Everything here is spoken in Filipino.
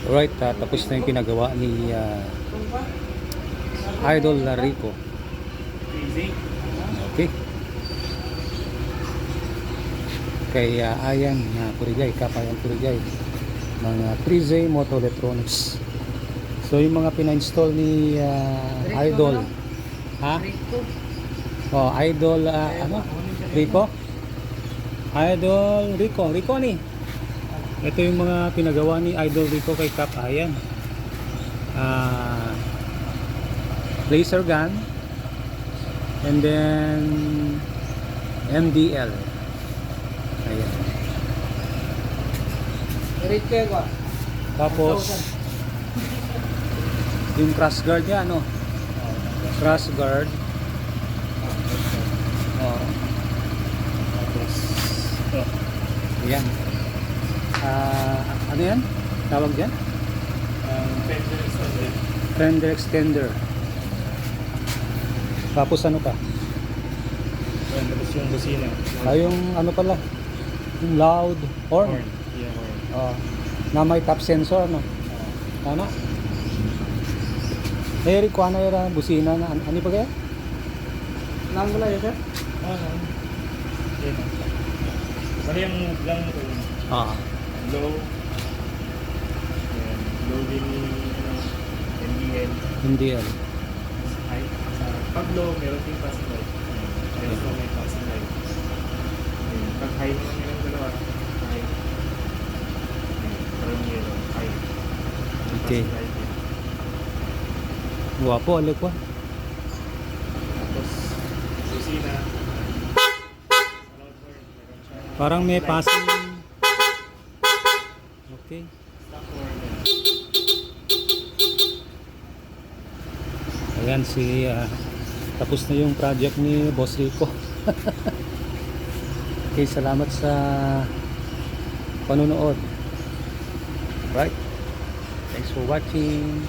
Alright, tapos na yung pinagawa ni Idol Rico. Okay. Kay Ayan Purigay, Kapayan Purigay ng 3Z Moto Electronics. So yung mga pina-install ni Idol. Ha? Oh, Idol ano? Rico? Idol Rico. Rico ni. Ito yung mga pinagawa ni Idol Rico kay Kapayan. Laser gun. And then MDL. Ayan. Tapos yung crash guard niya, ano? Crash guard. Oh. Tapos ayan. Ano yan? Tawag dyan? Fender extender. Fender extender. Tapos ano pa? Tapos yung busina. Yung ano pala? Yung loud horn. Yeah, horn. Na may top sensor, no? Ano? Eric, ano yung busina na? Ano pa kaya? Nang wala yun, sir? Yan. Bali yung lang mo ito. Low. Yan. Low din MDL. MDL. High. Pag low, meron din passing light. Meron low, may passing light. Pag high naman yun ang dalawa. High. Parang yellow. High. Okay. Guwapo, alik ko. Tapos, busina. Parang may passing. Okay. Ayan si tapos na yung project ni Boss Rico. Okay, salamat sa panonood. Right. Thanks for watching.